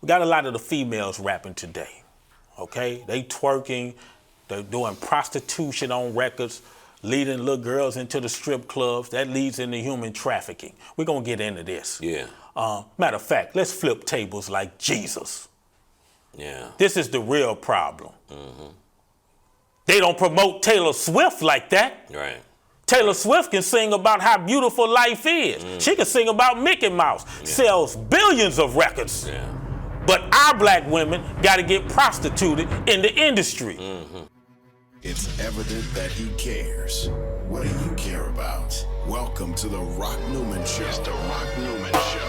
We got a lot of the females rapping today, okay? They twerking, they're doing prostitution on records, leading little girls into the strip clubs. That leads into human trafficking. We're gonna get into this. Yeah. Matter of fact, let's flip tables like Jesus. Yeah. This is the real problem. They don't promote Taylor Swift like that. Right. Taylor Swift can sing about how beautiful life is. She can sing about Mickey Mouse, sells billions of records. Yeah. But our black women got to get prostituted in the industry. It's evident that he cares. What do you care about? Welcome to the Rock Newman Show. It's the Rock Newman Show.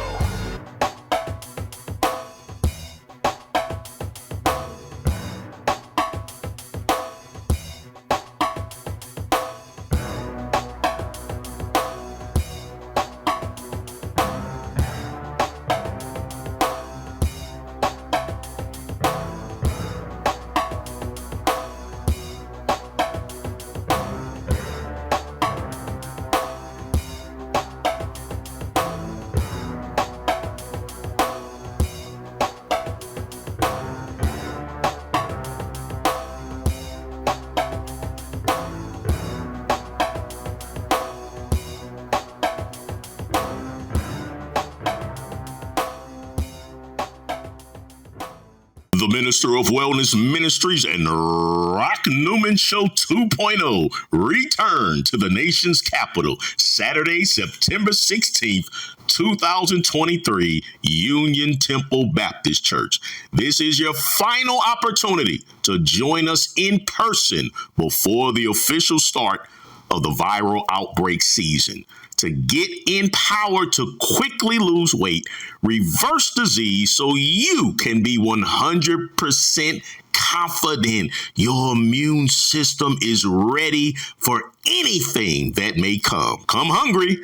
The Minister of Wellness Ministries and Rock Newman Show 2.0 return to the nation's capital Saturday, September 16th, 2023, Union Temple Baptist Church. This is your final opportunity to join us in person before the official start of the viral outbreak season. To get empowered to quickly lose weight, reverse disease so you can be 100% confident your immune system is ready for anything that may come. Come hungry,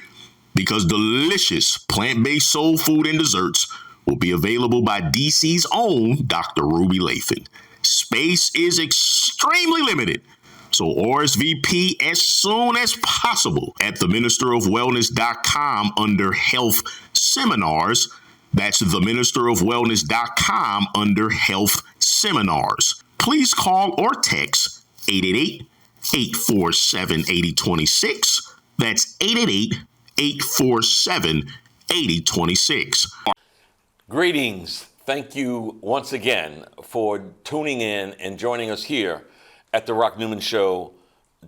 because delicious plant-based soul food and desserts will be available by DC's own Dr. Ruby Lathan. Space is extremely limited, so RSVP as soon as possible at theministerofwellness.com under Health Seminars. That's theministerofwellness.com under Health Seminars. Please call or text 888-847-8026. That's 888-847-8026. Greetings. Thank you once again for tuning in and joining us here at the Rock Newman Show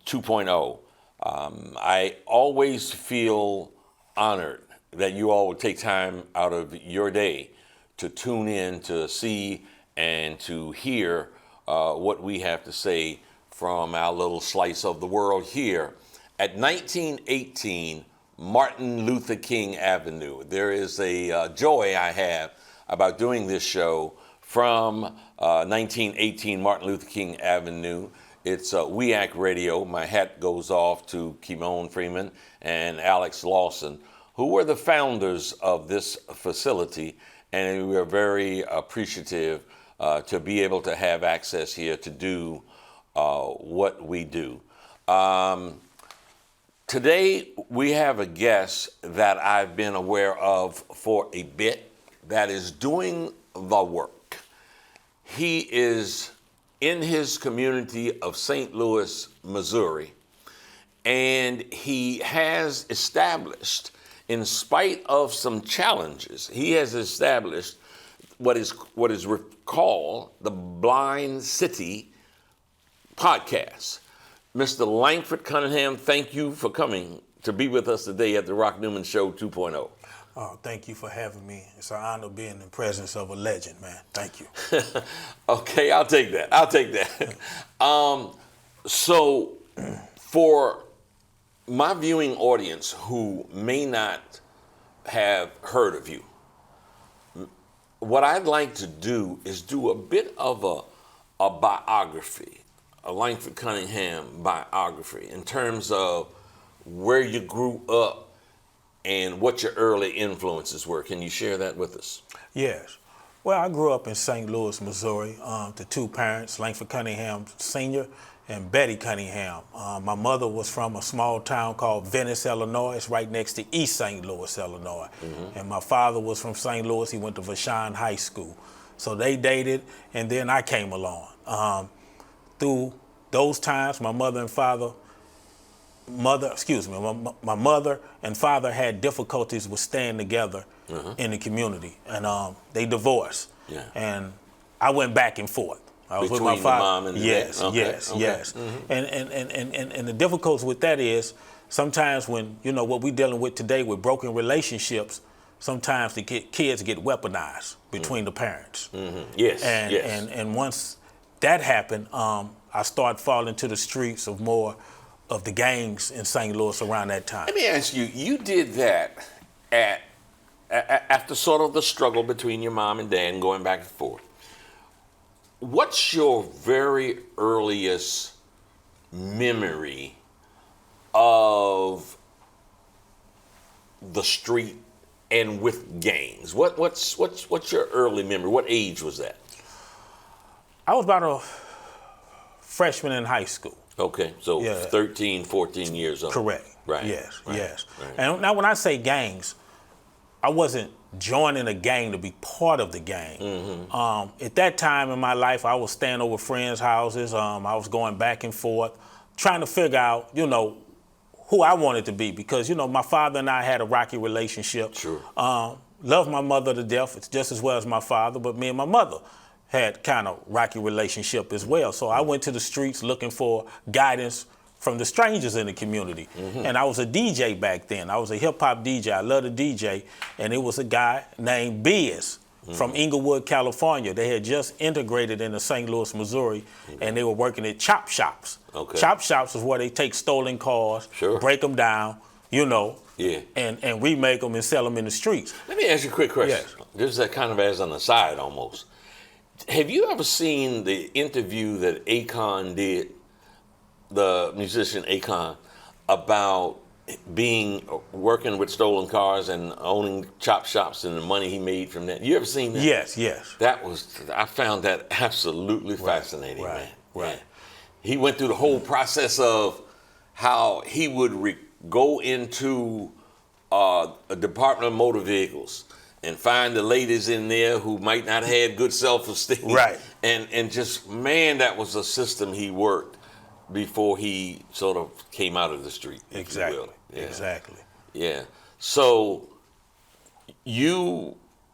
2.0. I always feel honored that you all would take time out of your day to tune in to see and to hear what we have to say from our little slice of the world here at 1918 Martin Luther King Avenue. There is a joy I have about doing this show from 1918 Martin Luther King Avenue. It's WEAC Radio. My hat goes off to Kimon Freeman and Alex Lawson, who were the founders of this facility, and we are very appreciative to be able to have access here to do what we do. Today, we have a guest that I've been aware of for a bit that is doing the work. He is in his community of St. Louis, Missouri, and he has established, in spite of some challenges, he has established what is called the Blind City podcast. Mr. Langford Cunningham, thank you for coming to be with us today at the Rock Newman Show 2.0. Thank you for having me. It's an honor being in the presence of a legend, man. Thank you. Okay, I'll take that. So for my viewing audience who may not have heard of you, what I'd like to do is do a bit of a biography, a Langford Cunningham biography, in terms of where you grew up and what your early influences were. Can you share that with us? Yes. Well, I grew up in St. Louis, Missouri, to two parents, Langford Cunningham Sr. and Betty Cunningham. My mother was from a small town called Venice, Illinois. It's right next to East St. Louis, Illinois. And my father was from St. Louis. He went to Vashon High School. So they dated, and then I came along. Through those times, my mother and father had difficulties with staying together in the community, and they divorced. Yeah. And I went back and forth. I was Between with my father. the mom and the yes, dad? Okay, yes, okay. yes. And the difficulty with that is sometimes when, what we're dealing with today with broken relationships, sometimes the kids get weaponized between the parents. Yes, And, yes. and once that happened, I started falling to the streets of more of the gangs in St. Louis around that time. Let me ask you, you did that after sort of the struggle between your mom and dad and going back and forth. What's your very earliest memory of the street and with gangs? What's your early memory? What age was that? I was about a freshman in high school. Okay, so Yeah. 13, 14 years old. Correct. Right. Yes, right, yes. right. And now when I say gangs, I wasn't joining a gang to be part of the gang. At that time in my life, I was staying over friends' houses. I was going back and forth, trying to figure out, who I wanted to be, because, my father and I had a rocky relationship. Sure. Loved my mother to death, it's just as well as my father, but me and my mother had kind of rocky relationship as well. So I went to the streets looking for guidance from the strangers in the community. And I was a DJ back then. I was a hip hop DJ. I loved to DJ. And it was a guy named Biz from Inglewood, California. They had just integrated into St. Louis, Missouri, and they were working at chop shops. Okay. Chop shops is where they take stolen cars, Sure. break them down, Yeah. and remake them and sell them in the streets. Let me ask you a quick question. Yes. This is kind of as an aside almost. Have you ever seen the interview that Akon did, the musician Akon, about working with stolen cars and owning chop shops and the money he made from that? You ever seen that? Yes. I found that absolutely fascinating, right, man. right. Yeah. He went through the whole process of how he would go into a Department of Motor Vehicles and find the ladies in there who might not have had good self-esteem. Right. And just, man, that was a system he worked before he sort of came out of the street. if you Exactly. will. Yeah. Exactly. Yeah. So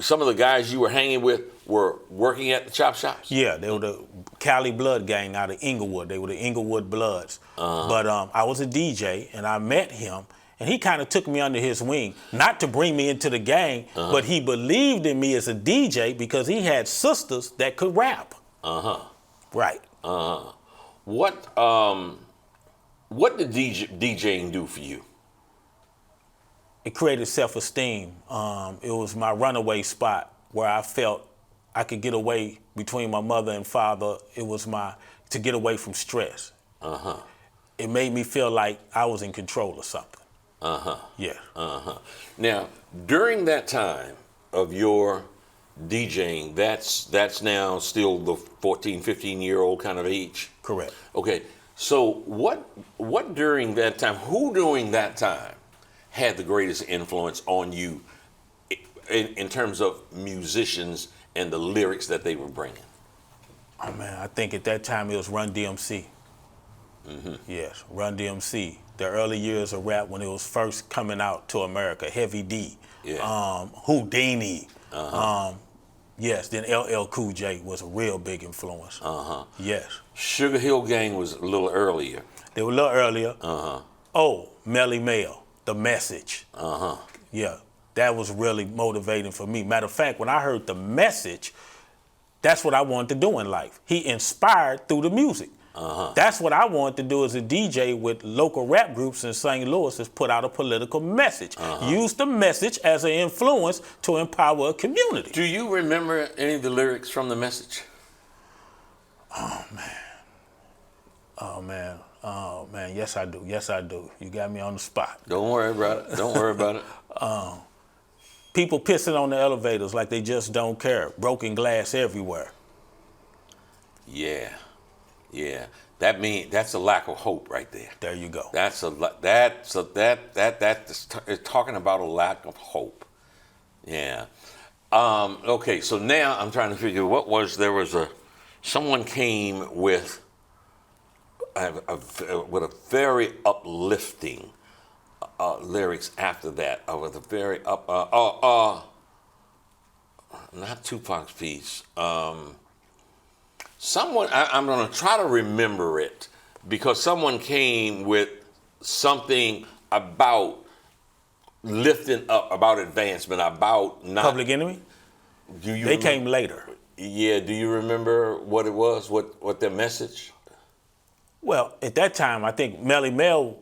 some of the guys you were hanging with were working at the chop shops? Yeah, they were the Cali Blood Gang out of Inglewood. They were the Inglewood Bloods. But I was a DJ, and I met him, and he kind of took me under his wing, not to bring me into the gang, but he believed in me as a DJ because he had sisters that could rap. Right. What did DJing do for you? It created self-esteem. It was my runaway spot where I felt I could get away between my mother and father. It was to get away from stress. It made me feel like I was in control of something. Yeah. Now, during that time of your DJing, that's now still the 14, 15-year-old kind of age? Correct. Okay, so what during that time, who during that time had the greatest influence on you in terms of musicians and the lyrics that they were bringing? Oh man, I think at that time it was Run DMC. Yes, Run DMC. The early years of rap when it was first coming out to America, Heavy D, Houdini. Yes, then LL Cool J was a real big influence. Yes. Sugar Hill Gang was a little earlier. They were a little earlier. Oh, Melly Mel, The Message. Yeah, that was really motivating for me. Matter of fact, when I heard The Message, that's what I wanted to do in life. He inspired through the music. That's what I wanted to do as a DJ with local rap groups in St. Louis, is put out a political message. Use the message as an influence to empower a community. Do you remember any of the lyrics from The Message? Oh man, yes I do. You got me on the spot. Don't worry about it. People pissing on the elevators like they just don't care. Broken glass everywhere. Yeah. That's a lack of hope right there. There you go. That's talking about a lack of hope. Yeah. Okay, so now I'm trying to figure someone came with with a very uplifting lyrics after that, with a very not Tupac's piece. I'm going to try to remember it because someone came with something about lifting up, about advancement, about not. Public Enemy? They came later. Yeah, do you remember what it was, what their message? Well, at that time, I think Melly Mel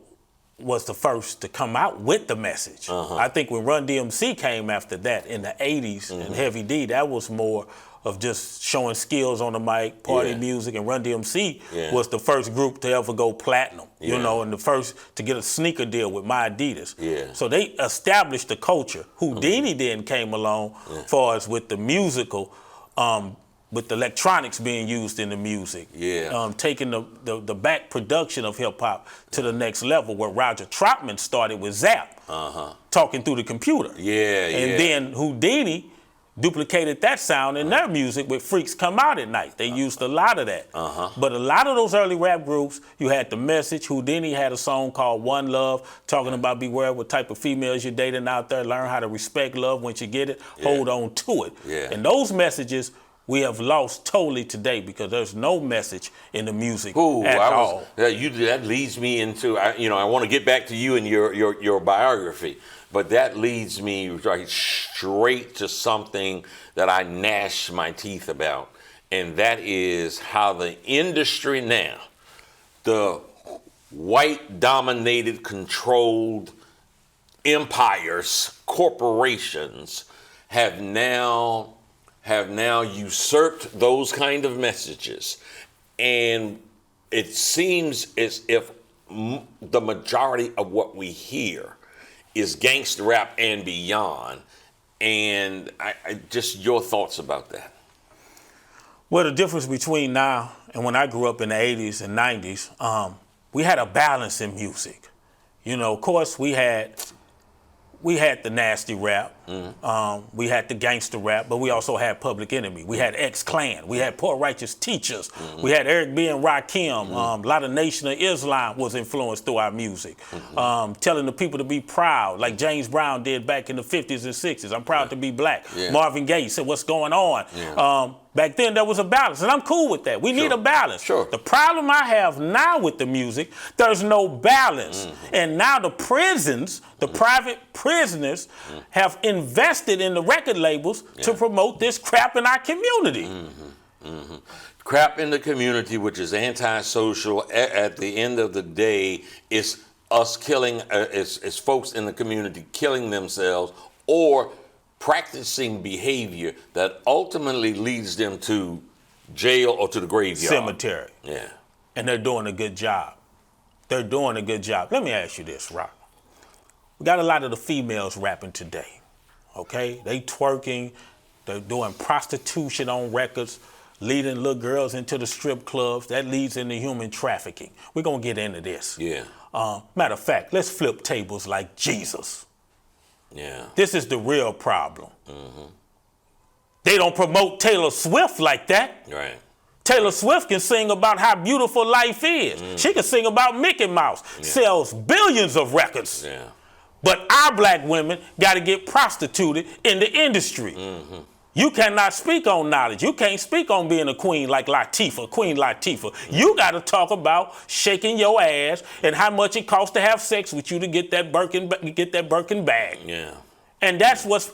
was the first to come out with the message. I think when Run DMC came after that in the 80s and Heavy D, that was more of just showing skills on the mic, party music, and Run DMC was the first group to ever go platinum, you know, and the first to get a sneaker deal with My Adidas. So they established the culture. Houdini then came along far as with the musical, with the electronics being used in the music, taking the back production of hip hop to the next level, where Roger Troutman started with Zap, talking through the computer. And then Houdini duplicated that sound in their music with Freaks Come Out at Night. They used a lot of that. But a lot of those early rap groups, you had the message. Houdini had a song called One Love, talking about beware what type of females you're dating out there, learn how to respect love once you get it, hold on to it. And those messages we have lost totally today because there's no message in the music at all. That leads me into, I want to get back to you and your biography, but that leads me right straight to something that I gnash my teeth about, and that is how the industry now, the white-dominated, controlled empires, corporations, have now usurped those kind of messages. And it seems as if the majority of what we hear is gangster rap and beyond. And I just your thoughts about that. Well, the difference between now and when I grew up in the 80s and 90s, we had a balance in music. You know, of course, we had the nasty rap, we had the gangster rap, but we also had Public Enemy. We had X-Clan, we had Poor Righteous Teachers, we had Eric B. and Rakim. A lot of Nation of Islam was influenced through our music. Telling the people to be proud, like James Brown did back in the 50s and 60s. I'm proud to be black. Marvin Gaye said, what's going on? Back then, there was a balance, and I'm cool with that. We need a balance. The problem I have now with the music, there's no balance. And now the prisons, the private prisoners, have invested in the record labels to promote this crap in our community. Crap in the community, which is antisocial. At the end of the day, it's us killing, it's folks in the community killing themselves or practicing behavior that ultimately leads them to jail or to the graveyard. Cemetery. And they're doing a good job. They're doing a good job. Let me ask you this, Rock. We got a lot of the females rapping today, okay? They twerking, they're doing prostitution on records, leading little girls into the strip clubs. That leads into human trafficking. We're gonna get into this. Matter of fact, let's flip tables like Jesus. This is the real problem. They don't promote Taylor Swift like that. Taylor Swift can sing about how beautiful life is. She can sing about Mickey Mouse, sells billions of records. But our black women got to get prostituted in the industry. You cannot speak on knowledge. You can't speak on being a queen like Latifah, Queen Latifah. You got to talk about shaking your ass and how much it costs to have sex with you to get that Birkin bag. And that's what's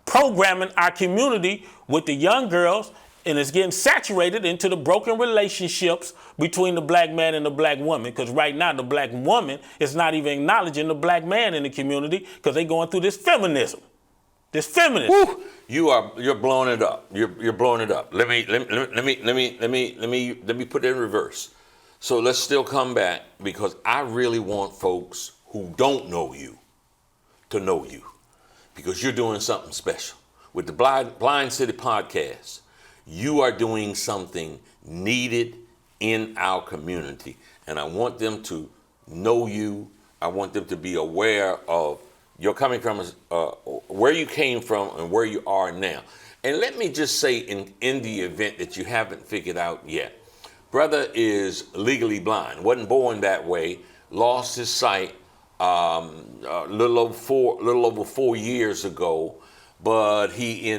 programming our community with the young girls, and it's getting saturated into the broken relationships between the black man and the black woman. Because right now the black woman is not even acknowledging the black man in the community because they're going through this feminism. Woo. You're blowing it up. You're blowing it up. Let me put it in reverse. So let's still come back, because I really want folks who don't know you to know you, because you're doing something special with the Blind City podcast. You are doing something needed in our community, and I want them to know you. I want them to be aware of you're coming from, where you came from and where you are now. And let me just say, in the event that you haven't figured out yet, brother is legally blind. Wasn't born that way. Lost his sight a little over 4 years ago. But he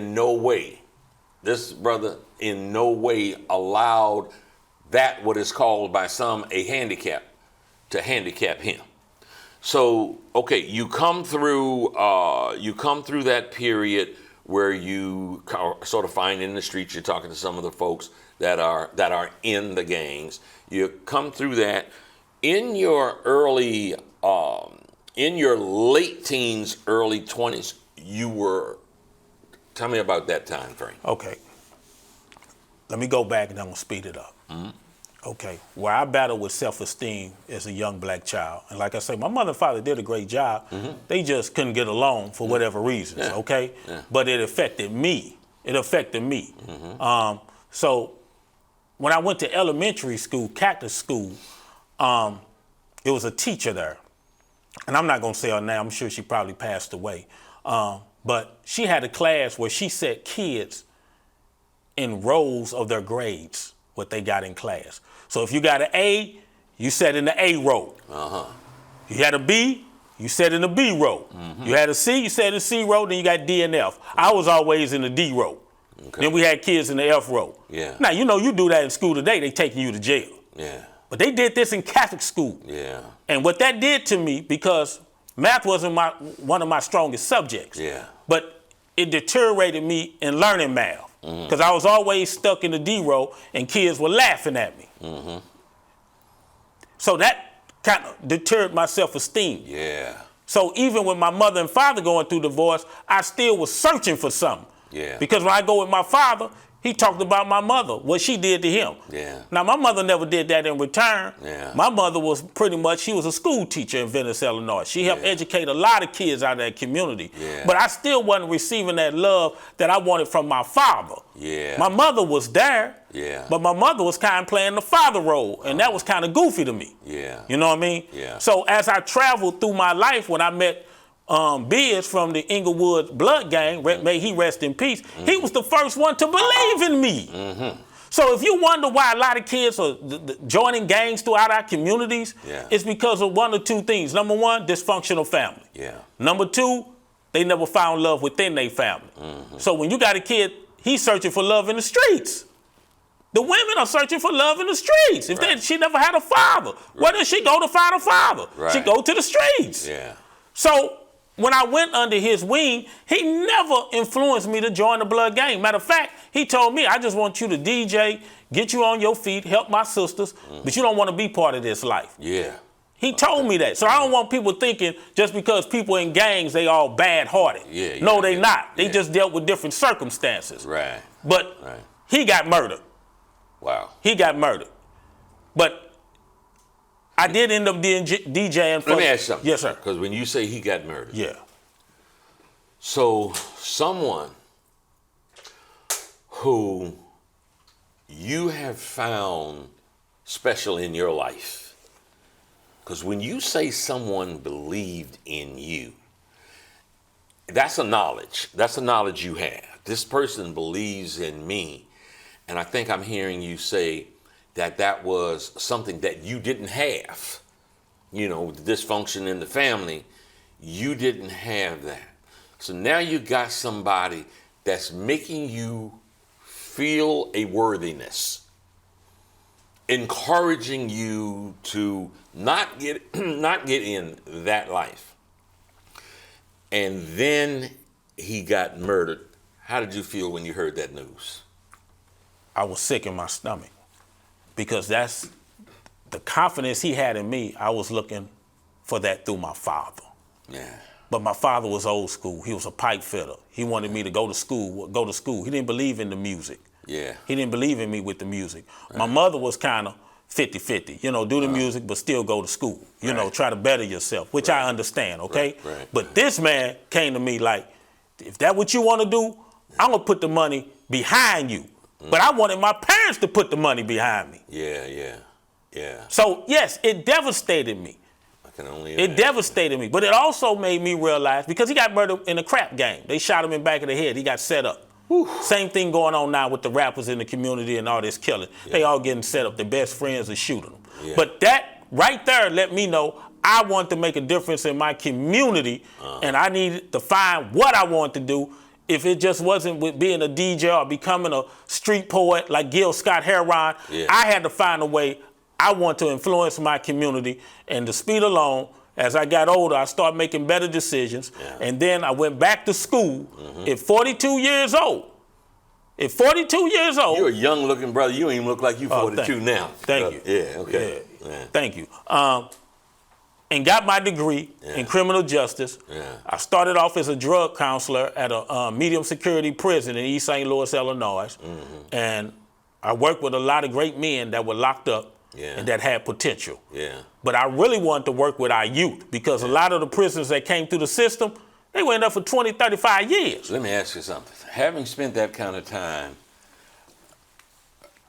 this brother in no way allowed that what is called by some a handicap to handicap him. So, okay, you come through that period where you sort of find in the streets, you're talking to some of the folks that are in the gangs. You come through that in your late teens, early 20s. Tell me about that time frame. Okay. Let me go back and I'm gonna speed it up. Mm-hmm. Okay, where I battled with self-esteem as a young black child, and like I say, my mother and father did a great job. Mm-hmm. They just couldn't get along for whatever reasons. Yeah. Okay, yeah. But it affected me. Mm-hmm. So when I went to elementary school, Cactus School, it was a teacher there, and I'm not gonna say her name. I'm sure she probably passed away. But she had a class where she set kids in rows of their grades, what they got in class. So if you got an A, you sat in the A row. Uh-huh. You had a B, you sat in the B row. Mm-hmm. You had a C, you sat in the C row, then you got D and F. I was always in the D row. Okay. Then we had kids in the F row. Yeah. Now, you do that in school today, they taking you to jail. Yeah. But they did this in Catholic school. Yeah. And what that did to me, because math wasn't one of my strongest subjects. Yeah. But it deteriorated me in learning math. Because I was always stuck in the D row and kids were laughing at me. Mm-hmm. So that kind of deterred my self-esteem. Yeah. So even with my mother and father going through divorce, I still was searching for something. Yeah. Because when I go with my father, he talked about my mother, what she did to him. Yeah. Now, my mother never did that in return. Yeah. My mother was she was a school teacher in Venice, Illinois. She helped educate a lot of kids out of that community. Yeah. But I still wasn't receiving that love that I wanted from my father. Yeah. My mother was there, but my mother was kind of playing the father role, and that was kind of goofy to me. Yeah. You know what I mean? Yeah. So as I traveled through my life, when I met Biz from the Inglewood Blood Gang, may he rest in peace, he was the first one to believe in me. Mm-hmm. So if you wonder why a lot of kids are joining gangs throughout our communities, it's because of one or two things. Number one, dysfunctional family. Yeah. Number two, they never found love within their family. Mm-hmm. So when you got a kid, he's searching for love in the streets. The women are searching for love in the streets. She never had a father, where does she go to find a father? Right. She go to the streets. Yeah. So when I went under his wing, he never influenced me to join the blood gang. Matter of fact, he told me, I just want you to DJ, get you on your feet, help my sisters, but you don't want to be part of this life. Yeah. He told me that. So I don't want people thinking just because people in gangs, they all bad-hearted. Yeah, no, they not. They just dealt with different circumstances. Right. But he got murdered. Wow. He got murdered. But I did end up DJing. Let me ask you something. Yes, sir. Because when you say he got murdered. Yeah. So someone who you have found special in your life, because when you say someone believed in you, that's a knowledge. That's a knowledge you have. This person believes in me. And I think I'm hearing you say that was something that you didn't have. The dysfunction in the family, you didn't have that. So now you got somebody that's making you feel a worthiness, encouraging you to not get in that life. And then he got murdered. How did you feel when you heard that news? I was sick in my stomach. Because that's the confidence he had in me. I was looking for that through my father. Yeah. But my father was old school. He was a pipe fitter. He wanted me to go to school. He didn't believe in the music. Yeah. He didn't believe in me with the music. Right. My mother was kind of 50-50. Do the music, but still go to school. Try to better yourself, which I understand, okay? Right. But this man came to me like, if that's what you want to do, I'm going to put the money behind you. But I wanted my parents to put the money behind me. Yeah. So, yes, it devastated me. can only It imagine. devastated me. But it also made me realize, because he got murdered in a crap game. They shot him in the back of the head. He got set up. Same thing going on now with the rappers in the community and all this killing. Yeah. They all getting set up. Their best friends are shooting them. Yeah. But that right there let me know I want to make a difference in my community, and I needed to find what I want to do. If it just wasn't with being a DJ or becoming a street poet like Gil Scott-Heron, Yeah. I had to find a way. I want to influence my community, and the speed alone, as I got older, I started making better decisions, and then I went back to school at 42 years old. At 42 years old. You're a young looking brother. You don't even look like you 42 now. Thank you. Yeah, okay. Yeah. Thank you. And got my degree in criminal justice. Yeah. I started off as a drug counselor at a medium security prison in East St. Louis, Illinois. And I worked with a lot of great men that were locked up and that had potential. Yeah. But I really wanted to work with our youth, because a lot of the prisoners that came through the system, they went up for 20, 35 years. Let me ask you something. Having spent that kind of time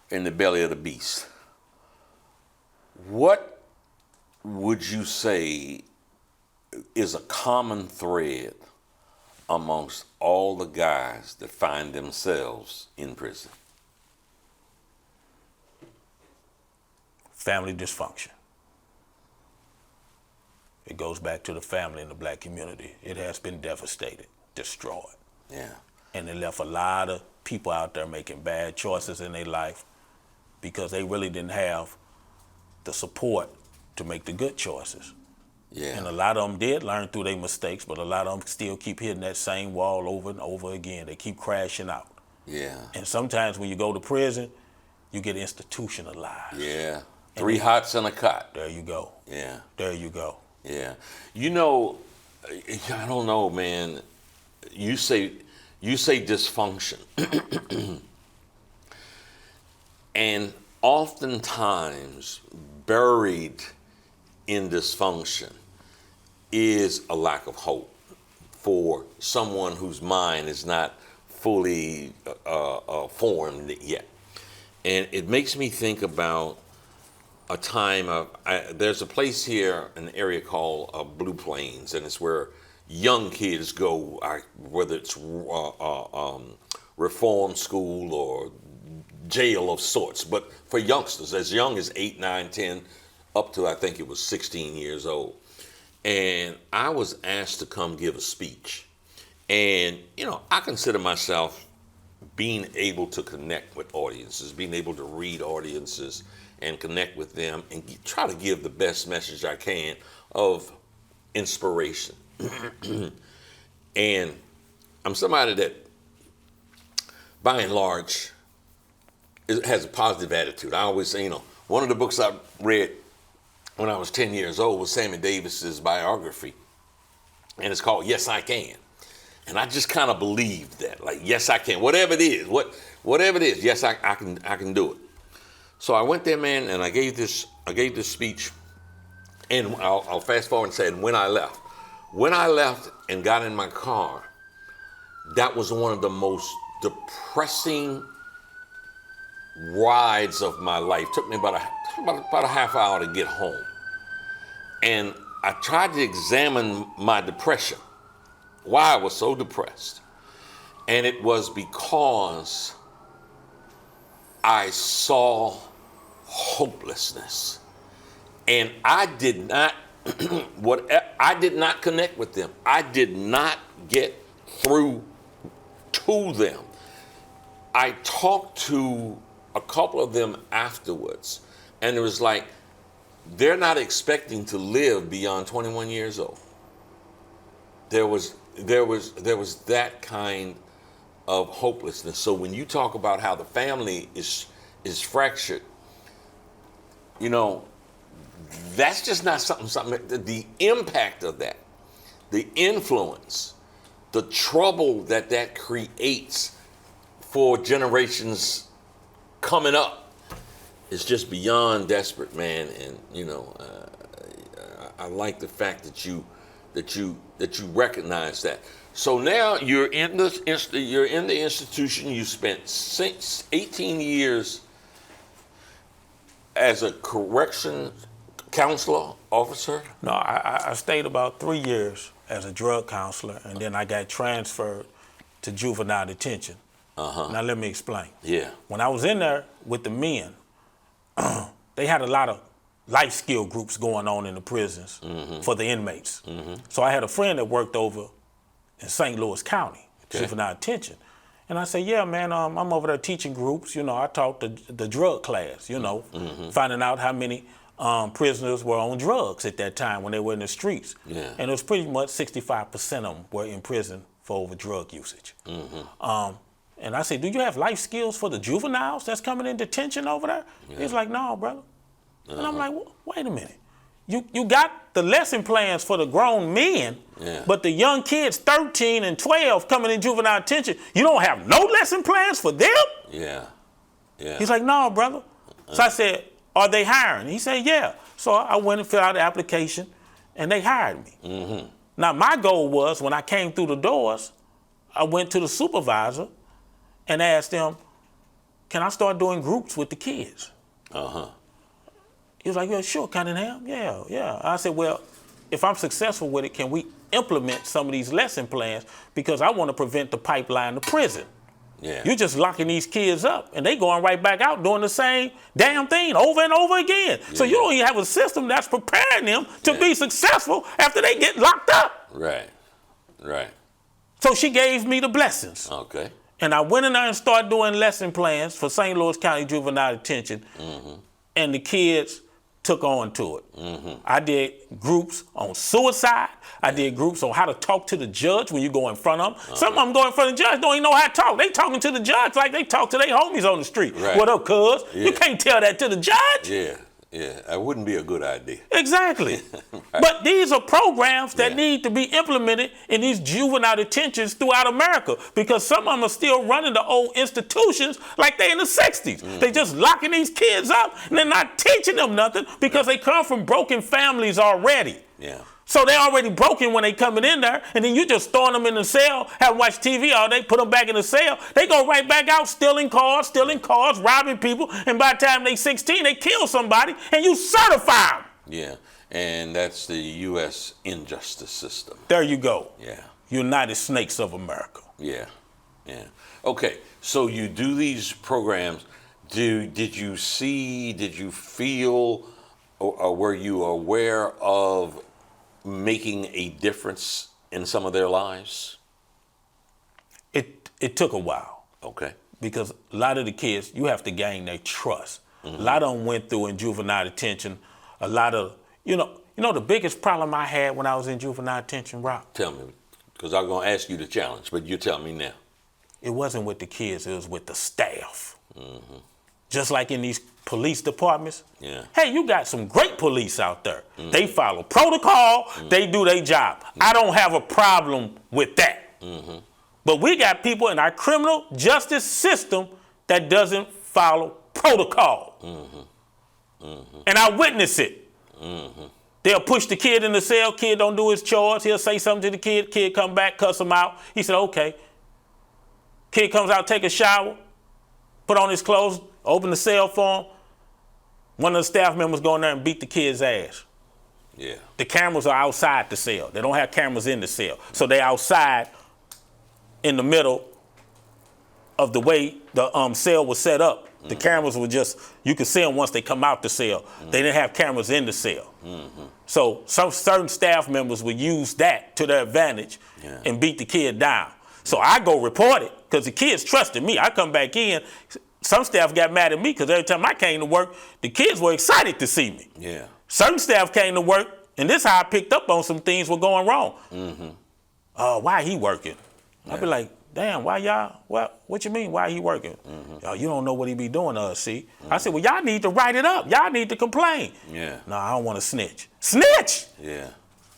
in the belly of the beast, what would you say is a common thread amongst all the guys that find themselves in prison? Family dysfunction. It goes back to the family in the black community. It has been devastated, destroyed. Yeah. And it left a lot of people out there making bad choices in their life because they really didn't have the support to make the good choices. Yeah. And a lot of them did learn through their mistakes, but a lot of them still keep hitting that same wall over and over again. They keep crashing out. Yeah. And sometimes when you go to prison, you get institutionalized. Yeah. 3 hots and a cot. There you go. Yeah. There you go. Yeah. You know, I don't know, man. You say dysfunction. And oftentimes buried in dysfunction is a lack of hope for someone whose mind is not fully formed yet. And it makes me think about a time there's a place here, an area called Blue Plains, and it's where young kids go, whether it's reform school or jail of sorts, but for youngsters as young as 8, 9, 10, up to I think it was 16 years old. And I was asked to come give a speech. And, you know, I consider myself being able to connect with audiences, being able to read audiences and connect with them and try to give the best message I can of inspiration. And I'm somebody that, by and large, has a positive attitude. I always say, you know, one of the books I read when I was 10 years old was Sammy Davis's biography, and it's called Yes, I Can. And I just kind of believed that, like, yes, I can. Whatever it is, whatever it is, yes, I can do it. So I went there, man, and I gave this speech, and I'll fast forward and say, and when I left and got in my car, that was one of the most depressing rides of my life. It took me about a half hour to get home. And I tried to examine my depression, why I was so depressed. And it was because I saw hopelessness. And I did not connect with them. I did not get through to them. I talked to a couple of them afterwards, and it was like, they're not expecting to live beyond 21 years old. There was that kind of hopelessness. So when you talk about how the family is fractured, you know, that's just not something, the impact of that, the influence, the trouble that creates for generations coming up is just beyond desperate, man. And you know, I like the fact that you recognize that. So now you're in the institution. You spent 18 years as a correctional counselor, officer? No, I stayed about 3 years as a drug counselor, and then I got transferred to juvenile detention. Now let me explain. Yeah. When I was in there with the men, they had a lot of life skill groups going on in the prisons for the inmates. So I had a friend that worked over in St. Louis County, juvenile detention. And I said, yeah, man, I'm over there teaching groups. You know, I taught the drug class, you know, finding out how many prisoners were on drugs at that time when they were in the streets. Yeah. And it was pretty much 65% of them were in prison for over drug usage. And I said, do you have life skills for the juveniles that's coming in detention over there? He's like, no, brother. And I'm like, wait a minute. You got the lesson plans for the grown men, but the young kids, 13 and 12, coming in juvenile detention, you don't have no lesson plans for them? Yeah. He's like, no, brother. So I said, are they hiring? He said, yeah. So I went and filled out the application, and they hired me. Now, my goal was, when I came through the doors, I went to the supervisor and asked them, can I start doing groups with the kids? He was like, yeah, sure, Cunningham, yeah. I said, well, if I'm successful with it, can we implement some of these lesson plans? Because I want to prevent the pipeline to prison. You're just locking these kids up, and they going right back out doing the same damn thing over and over again. So you don't even have a system that's preparing them to be successful after they get locked up. Right. So she gave me the blessings. Okay. And I went in there and started doing lesson plans for St. Louis County Juvenile Detention, and the kids took on to it. I did groups on suicide. I did groups on how to talk to the judge when you go in front of them. Some of them go in front of the judge, don't even know how to talk. They talking to the judge like they talk to their homies on the street. What up, cuz? You can't tell that to the judge. That wouldn't be a good idea. Exactly. But these are programs that need to be implemented in these juvenile detentions throughout America, because some of them are still running the old institutions like they in the 60s. They just locking these kids up, and they're not teaching them nothing because they come from broken families already. So they're already broken when they coming in there, and then you just throwing them in the cell, have them watch TV all day, put them back in the cell. They go right back out stealing cars, robbing people, and by the time they 16, they kill somebody, and you certify them. And that's the U.S. injustice system. There you go. United Snakes of America. Okay, so you do these programs. Did you feel, or were you aware of making a difference in some of their lives? It took a while. Okay. Because a lot of the kids, you have to gain their trust. A lot of them went through in juvenile detention. A lot of, you know the biggest problem I had when I was in juvenile detention, Rock? Tell me, because I'm going to ask you the challenge, but you tell me now. It wasn't with the kids, it was with the staff. Just like in these police departments. Hey, you got some great police out there. They follow protocol, they do their job. I don't have a problem with that. But we got people in our criminal justice system that doesn't follow protocol. And I witness it. They'll push the kid in the cell, kid don't do his chores, he'll say something to the kid come back, cuss him out. He said, okay. Kid comes out, take a shower, put on his clothes, open the cell for him. One of the staff members go in there and beat the kid's ass. The cameras are outside the cell. They don't have cameras in the cell. So they outside in the middle of the way the cell was set up. The cameras were just, you could see them once they come out the cell. They didn't have cameras in the cell. So some certain staff members would use that to their advantage and beat the kid down. So I go report it because the kids trusted me. I come back in. Some staff got mad at me because every time I came to work, the kids were excited to see me. Certain staff came to work, and this is how I picked up on some things were going wrong. Why he working? I'd be like, damn, why y'all, what you mean, why he working? You don't know what he be doing to us, see? I said, well, y'all need to write it up. Y'all need to complain. No, I don't want to snitch. Snitch?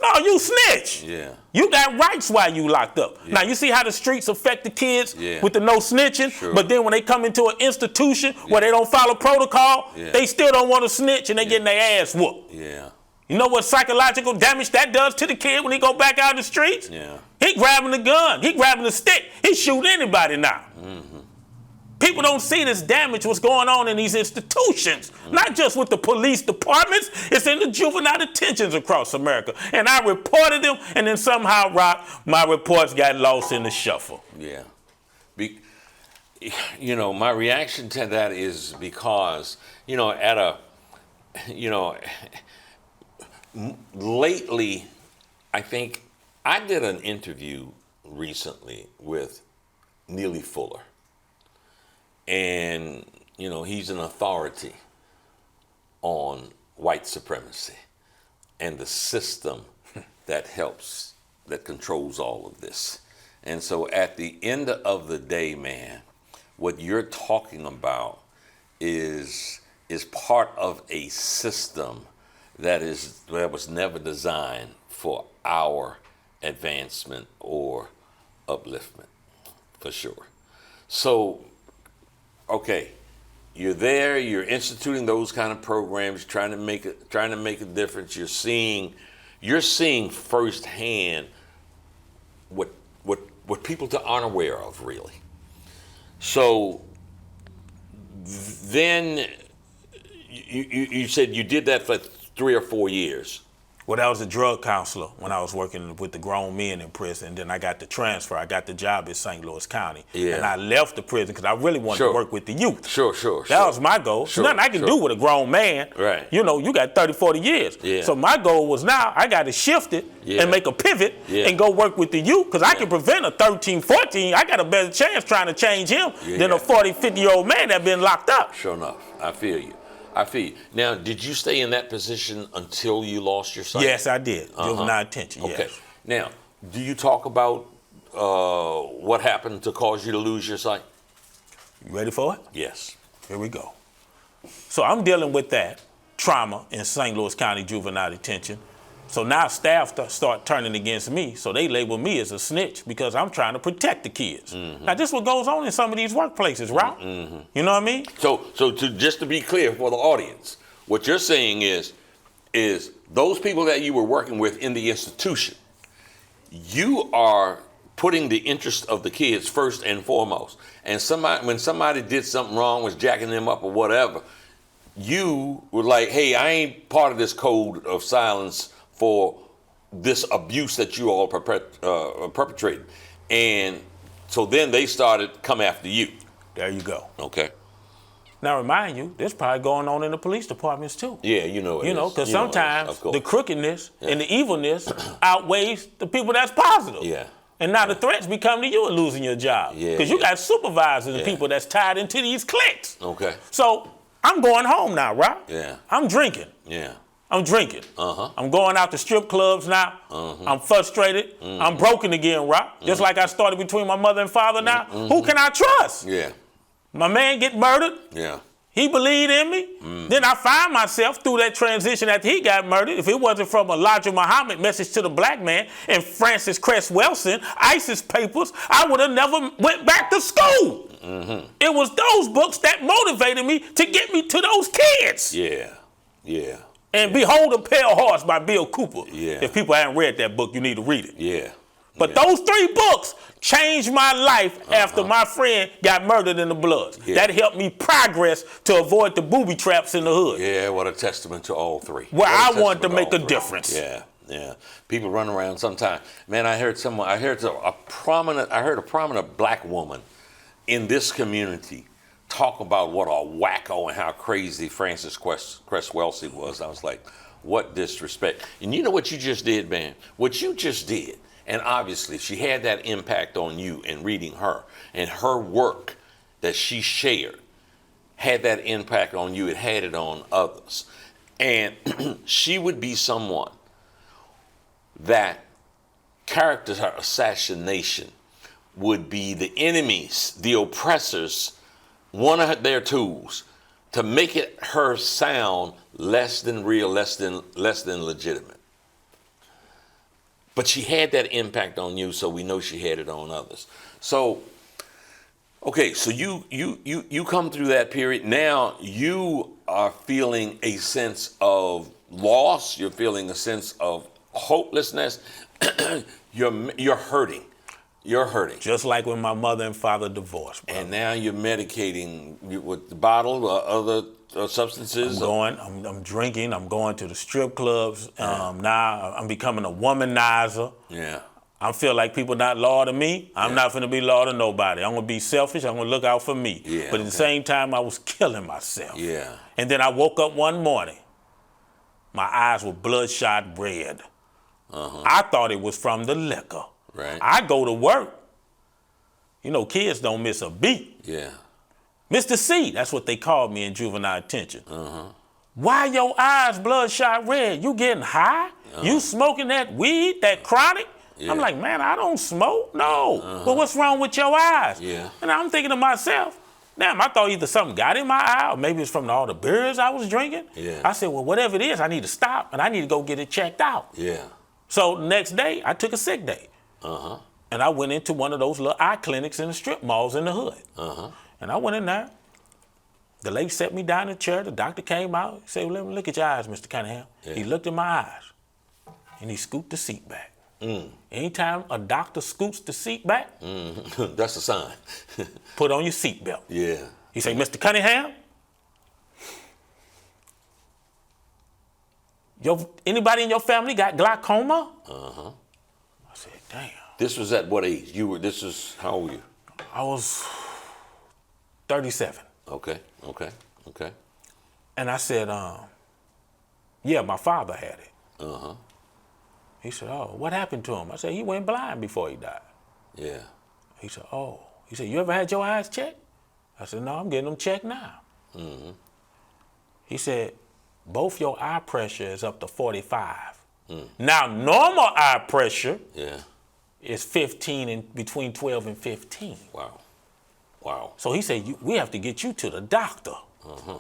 No, you snitch. You got rights while you locked up. Now, you see how the streets affect the kids with the no snitching? But then when they come into an institution where they don't follow protocol, they still don't want to snitch and they getting their ass whooped. You know what psychological damage that does to the kid when he go back out in the streets? He grabbing the gun. He grabbing the stick. He shooting anybody now. People don't see this damage, what's going on in these institutions. Not just with the police departments, it's in the juvenile detentions across America. And I reported them, and then somehow, Rock, my reports got lost in the shuffle. Yeah. My reaction to that is because, lately, I think I did an interview recently with Neely Fuller. And, he's an authority on white supremacy and the system that controls all of this. And so at the end of the day, man, what you're talking about is part of a system that was never designed for our advancement or upliftment, for sure. So, okay, you're there, you're instituting those kind of programs, trying to make a difference. You're seeing firsthand what people aren't aware of, really. So then you said you did that for 3 or 4 years. Well, I was a drug counselor when I was working with the grown men in prison. And then I got the transfer. I got the job in St. Louis County. Yeah. And I left the prison because I really wanted to work with the youth. Sure. That was my goal. There's nothing I can do with a grown man. Right. You got 30, 40 years. Yeah. So my goal was now I got to shift it and make a pivot and go work with the youth because I can prevent a 13, 14. I got a better chance trying to change him than a 40, 50-year-old man that been locked up. Sure enough. I feel you. Now, did you stay in that position until you lost your sight? Yes, I did. Juvenile detention, yes. Okay. Now, do you talk about what happened to cause you to lose your sight? You ready for it? Yes. Here we go. So I'm dealing with that trauma in St. Louis County Juvenile Detention. So now staff start turning against me, so they label me as a snitch because I'm trying to protect the kids. Mm-hmm. Now, this is what goes on in some of these workplaces, right? Mm-hmm. You know what I mean? So just to be clear for the audience, what you're saying is those people that you were working with in the institution, you are putting the interest of the kids first and foremost. And when somebody did something wrong, was jacking them up or whatever, you were like, hey, I ain't part of this code of silence for this abuse that you all perpetrated. And so then they started to come after you. There you go. Okay. Now remind you, this probably going on in the police departments too. Yeah, because sometimes the crookedness and the evilness outweighs the people that's positive. Yeah. And now the threats become to you of losing your job. Yeah. Because you got supervisors and people that's tied into these cliques. Okay. So I'm going home now, right? Yeah. I'm drinking. Yeah. I'm drinking. Uh-huh. I'm going out to strip clubs now. Uh-huh. I'm frustrated. Mm-hmm. I'm broken again, Rock. Just like I started between my mother and father now. Mm-hmm. Who can I trust? Yeah. My man get murdered. Yeah. He believed in me. Mm. Then I find myself through that transition after he got murdered. If it wasn't from Elijah Muhammad, Message to the Black Man, and Francis Cress Welsing, ISIS papers, I would have never went back to school. Mm-hmm. It was those books that motivated me to get me to those kids. Yeah. And Behold a Pale Horse by Bill Cooper. Yeah. If people haven't read that book, you need to read it. Yeah. But those 3 books changed my life after my friend got murdered in the Bloods. Yeah. That helped me progress to avoid the booby traps in the hood. Yeah, what a testament to all 3. Where I wanted to make a difference. Yeah. People run around sometimes. Man, I heard a prominent black woman in this community talk about what a wacko and how crazy Francis Cress Welsing was. I was like, what disrespect. And you know what you just did, man? What you just did, and obviously she had that impact on you in reading her, and her work that she shared had that impact on you. It had it on others. And she would be someone that character assassination would be the enemies, the oppressors, one of their tools to make her sound less than real, less than legitimate. But she had that impact on you, so we know she had it on others. So, okay, so you come through that period. Now you are feeling a sense of loss. You're feeling a sense of hopelessness. You're hurting. You're hurting. Just like when my mother and father divorced, brother. And now you're medicating with the bottle or other substances? I'm drinking, I'm going to the strip clubs. Now I'm becoming a womanizer. Yeah. I feel like people not loyal to me. I'm not finna be loyal to nobody. I'm gonna be selfish, I'm gonna look out for me. Yeah, but at the same time, I was killing myself. Yeah. And then I woke up one morning, my eyes were bloodshot red. I thought it was from the liquor. Right. I go to work. You know, kids don't miss a beat. Yeah. Mr. C, that's what they called me in juvenile detention. Why your eyes bloodshot red? You getting high? You smoking that weed, that chronic? Yeah. I'm like, man, I don't smoke. No. But what's wrong with your eyes? Yeah. And I'm thinking to myself, damn, I thought either something got in my eye or maybe it's from all the beers I was drinking. Yeah. I said, well, whatever it is, I need to stop and I need to go get it checked out. Yeah. So the next day, I took a sick day. And I went into one of those little eye clinics in the strip malls in the hood. And I went in there. The lady set me down in the chair. The doctor came out. He said, well, let me look at your eyes, Mr. Cunningham. Yeah. He looked at my eyes and he scooped the seat back. Anytime a doctor scoots the seat back, That's a sign. put on your seatbelt. Yeah. He said, Mr. Cunningham, anybody in your family got glaucoma? I said, damn. This was at what age? How old were you? I was 37. Okay. And I said, yeah, my father had it. He said, oh, what happened to him? I said, he went blind before he died. Yeah. He said, oh. He said, you ever had your eyes checked? I said, no, I'm getting them checked now. He said, both your eye pressure is up to 45. Now, normal eye pressure is 15 and between 12 and 15. Wow. So he said, we have to get you to the doctor.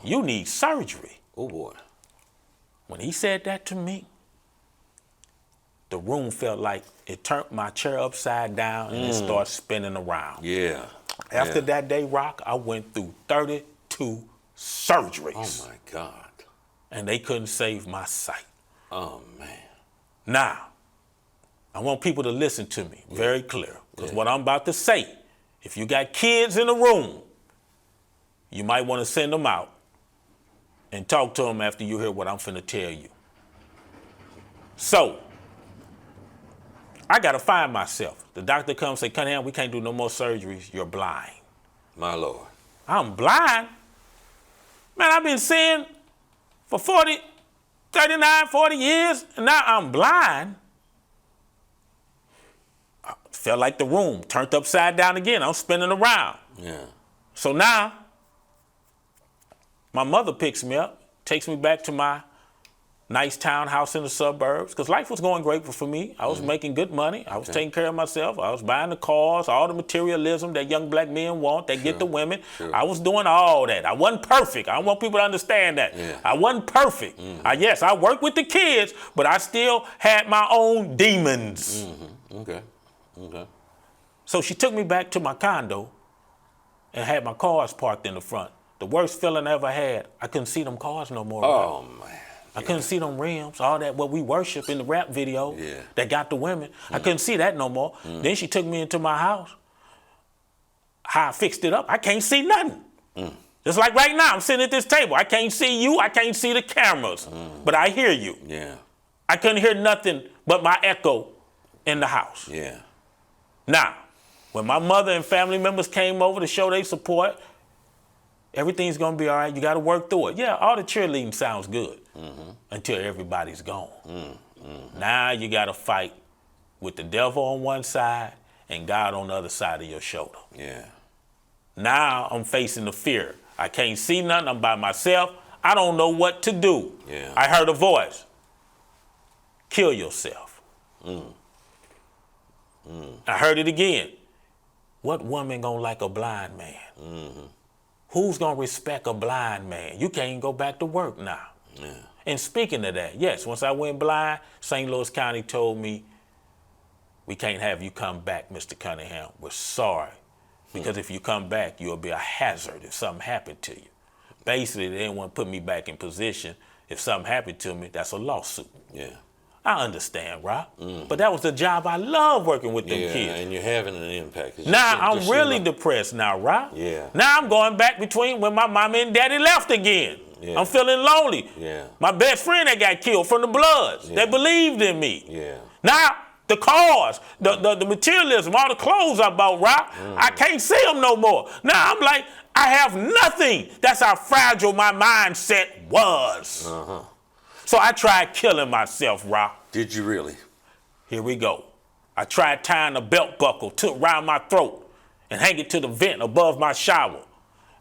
You need surgery. Oh, boy. When he said that to me, the room felt like it turned my chair upside down and it started spinning around. Yeah. After that day, Rock, I went through 32 surgeries. Oh, my God. And they couldn't save my sight. Oh, man. Now, I want people to listen to me very clear, because what I'm about to say, if you got kids in the room, you might want to send them out and talk to them after you hear what I'm finna tell you. So, I gotta find myself. The doctor comes and say, Cunningham, we can't do no more surgeries. You're blind. My Lord. I'm blind? Man, I've been seeing for 40 years, and now I'm blind. I felt like the room turned upside down again. I'm spinning around. Yeah. So now, my mother picks me up, takes me back to my nice townhouse in the suburbs, because life was going great for me. I was making good money. I was taking care of myself. I was buying the cars, all the materialism that young black men want, that get the women. I was doing all that. I wasn't perfect. I want people to understand that. I wasn't perfect. Yes, I worked with the kids, but I still had my own demons. Okay. So she took me back to my condo and had my cars parked in the front. The worst feeling I ever had, I couldn't see them cars no more. Oh, man. I couldn't see them rims, all that what we worship in the rap video that got the women. I couldn't see that no more. Then she took me into my house. How I fixed it up, I can't see nothing. Just like right now, I'm sitting at this table. I can't see you, I can't see the cameras, but I hear you. Yeah. I couldn't hear nothing but my echo in the house. Yeah. Now, when my mother and family members came over to show their support, everything's gonna be all right. You gotta work through it. Yeah, all the cheerleading sounds good until everybody's gone. Now you gotta fight with the devil on one side and God on the other side of your shoulder. Yeah. Now I'm facing the fear. I can't see nothing. I'm by myself. I don't know what to do. Yeah. I heard a voice. Kill yourself. I heard it again. What woman gonna like a blind man? Who's gonna respect a blind man? You can't even go back to work now. And speaking of that, yes, once I went blind, St. Louis County told me, we can't have you come back, Mr. Cunningham. We're sorry. Because if you come back, you'll be a hazard if something happened to you. Basically, they didn't want to put me back in position. If something happened to me, that's a lawsuit. Yeah. I understand, Rob. But that was the job I love, working with them Yeah, kids. and you're having an impact. Now I'm really depressed now, Rob. Yeah. Now I'm going back between when my mama and daddy left again. Yeah. I'm feeling lonely. Yeah. My best friend that got killed from the Bloods, Yeah. that believed in me. Yeah. Now the cars, the materialism, all the clothes I bought, Rob, I can't see them no more. Now I'm like, I have nothing. That's how fragile my mindset was. So I tried killing myself, Rob. Did you really? Here we go. I tried tying a belt buckle around my throat and hang it to the vent above my shower.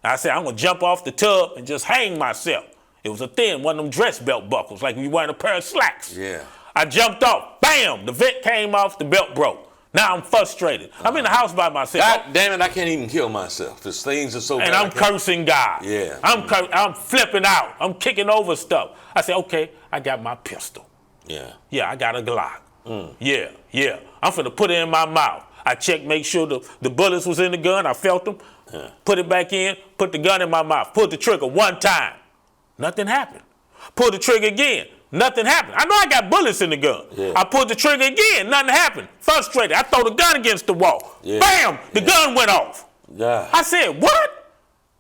I said, I'm gonna jump off the tub and just hang myself. It was a thin one of them dress belt buckles, like you wearing a pair of slacks. Yeah. I jumped off, bam, the vent came off, the belt broke. Now I'm frustrated. I'm in the house by myself. God damn it, I can't even kill myself. These things are so bad. And I'm cursing God. Yeah. I'm flipping out. I'm kicking over stuff. I said, okay, I got my pistol. Yeah. Yeah, I got a Glock. Yeah. I'm finna put it in my mouth. I checked, make sure the bullets was in the gun. I felt them. Put it back in, put the gun in my mouth. Pulled the trigger one time. Nothing happened. Pulled the trigger again. Nothing happened. I know I got bullets in the gun. Yeah. I pulled the trigger again. Nothing happened. Frustrated. I throw the gun against the wall. Yeah. Bam! The gun went off. Yeah. I said, what?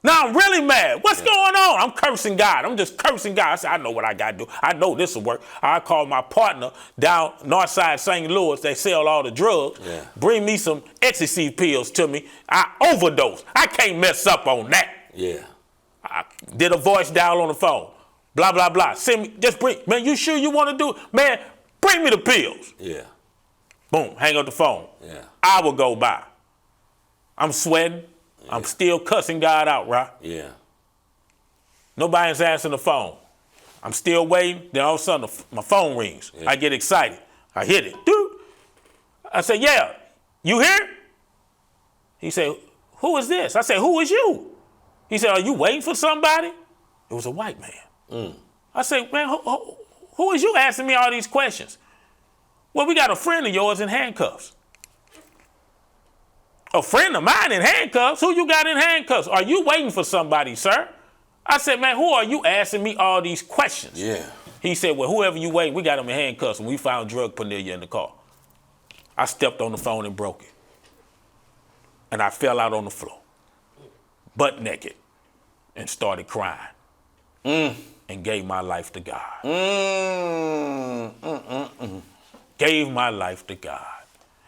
Now I'm really mad. What's going on? I'm cursing God. I'm just cursing God. I said, I know what I got to do. I know this will work. I called my partner down north side St. Louis. They sell all the drugs. Yeah. Bring me some ecstasy pills to me. I overdosed. I can't mess up on that. Yeah. I did a voice dial on the phone. Blah, blah, blah. Send me, just bring, man, you sure you want to do it? Man, bring me the pills. Yeah. Boom, hang up the phone. Yeah. Hour go by. I'm sweating. Yeah. I'm still cussing God out, right? Yeah. Nobody's answering the phone. I'm still waiting. Then all of a sudden, my phone rings. Yeah. I get excited. I hit it. Dude. I said, yeah, you here? He said, who is this? I said, who is you? He said, are you waiting for somebody? It was a white man. I said, man, who is you asking me all these questions? Well, we got a friend of yours in handcuffs. A friend of mine in handcuffs? Who you got in handcuffs? Are you waiting for somebody, sir? I said, man, who are you asking me all these questions? Yeah. He said, well, whoever you waiting, we got him in handcuffs and we found drug paraphernalia in the car. I stepped on the phone and broke it. And I fell out on the floor, butt naked, and started crying. And gave my life to God. Gave my life to God.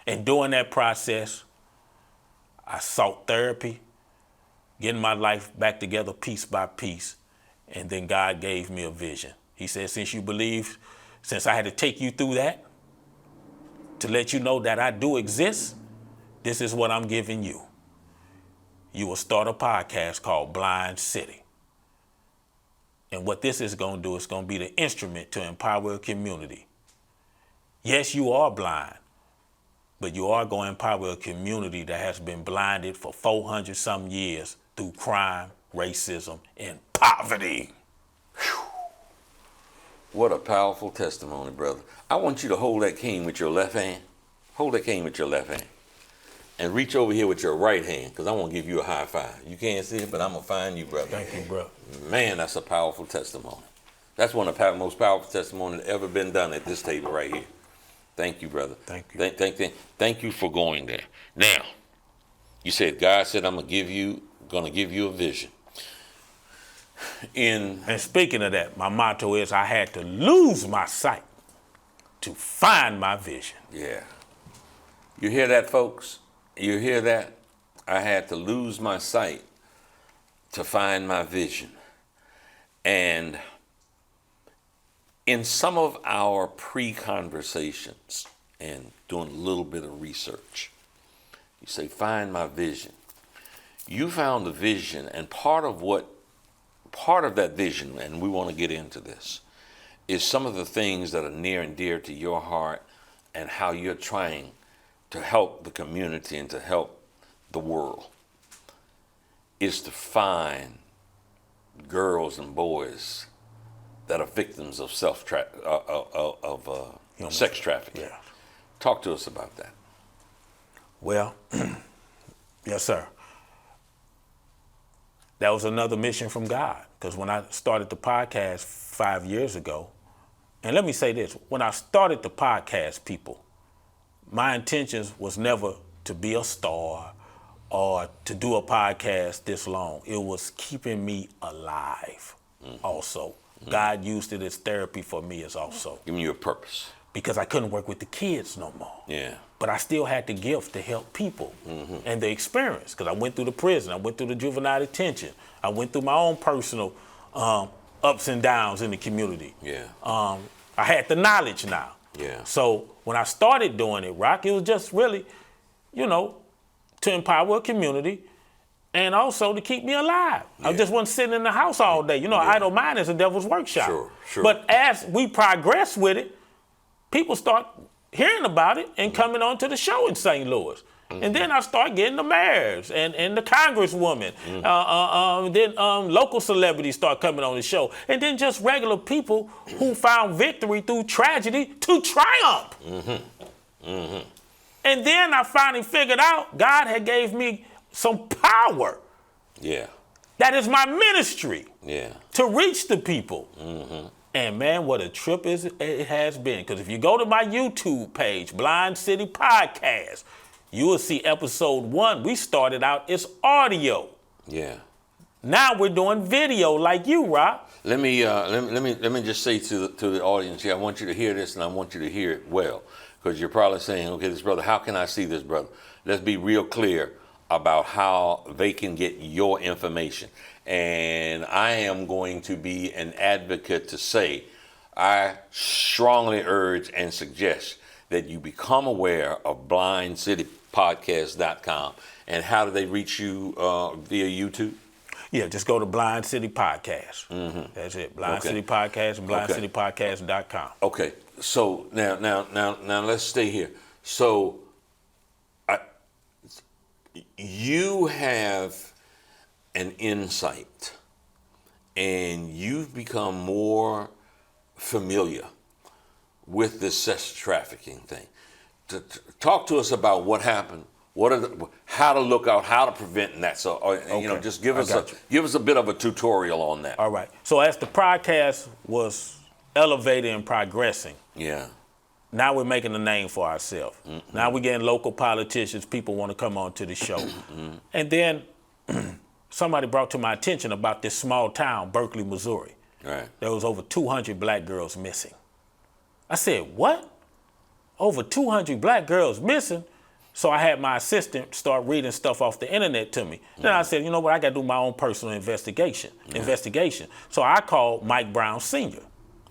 And during that process, I sought therapy, getting my life back together piece by piece. And then God gave me a vision. He said, since you believe, since I had to take you through that, to let you know that I do exist, this is what I'm giving you. You will start a podcast called Blind City. And what this is going to do is going to be the instrument to empower a community. Yes, you are blind, but you are going to empower a community that has been blinded for 400 some years through crime, racism, and poverty. Whew. What a powerful testimony, brother. I want you to hold that cane with your left hand. Hold that cane with your left hand. And reach over here with your right hand, because I want to give you a high five. You can't see it, but I'm going to find you, brother. Thank you, bro. Man, that's a powerful testimony. That's one of the most powerful testimonies that ever been done at this table right here. Thank you, brother. Thank you. Thank you for going there. Now, you said God said I'm gonna give you a vision. And speaking of that, my motto is I had to lose my sight to find my vision. Yeah. You hear that, folks? You hear that? I had to lose my sight to find my vision. And in some of our pre-conversations and doing a little bit of research, you say, find my vision. You found the vision, and part of that vision, and we want to get into this, is some of the things that are near and dear to your heart and how you're trying to help the community and to help the world, is to find girls and boys that are victims of sex trafficking. Yeah. Talk to us about that. Well, yes, sir. That was another mission from God, because when I started the podcast 5 years ago, And let me say this, when I started the podcast, people, my intentions was never to be a star or to do a podcast this long. It was keeping me alive also. God used it as therapy for me as also. Giving you a purpose. Because I couldn't work with the kids no more. Yeah. But I still had the gift to help people and the experience, because I went through the prison, I went through the juvenile detention, I went through my own personal ups and downs in the community. Yeah. I had the knowledge now. Yeah. So when I started doing it, Rock, it was just really, to empower a community and also to keep me alive. Yeah. I just wasn't sitting in the house all day. Idle mind is a devil's workshop. Sure. But as we progress with it, people start hearing about it and coming on to the show in St. Louis. And then I start getting the mayors and the congresswoman. Then local celebrities start coming on the show. And then just regular people who found victory through tragedy to triumph. And then I finally figured out God had gave me some power. Yeah. That is my ministry. Yeah. To reach the people. And man, what a trip it has been. Because if you go to my YouTube page, Blind City Podcast, you will see episode 1. We started out as audio. Yeah. Now we're doing video like you, Rock. Let me just say to the audience here, I want you to hear this and I want you to hear it well. Because you're probably saying, okay, this brother, how can I see this brother? Let's be real clear about how they can get your information. And I am going to be an advocate to say, I strongly urge and suggest that you become aware of blindcitypodcast.com. And how do they reach you via YouTube? Yeah, just go to Blind City Podcast. That's it. Blind City Podcast and blindcitypodcast.com. Okay. So now let's stay here. So you have an insight and you've become more familiar with this sex trafficking thing. Talk to us about what happened. How to look out, how to prevent that. So, just give us a bit of a tutorial on that. All right. So as the podcast was elevating and progressing, now we're making a name for ourselves. Now we're getting local politicians, people want to come on to the show. And then somebody brought to my attention about this small town, Berkeley, Missouri. Right. There was over 200 black girls missing. I said, what? Over 200 black girls missing? So I had my assistant start reading stuff off the internet to me. Then I said, you know what, I got to do my own personal investigation. So I called Mike Brown Sr.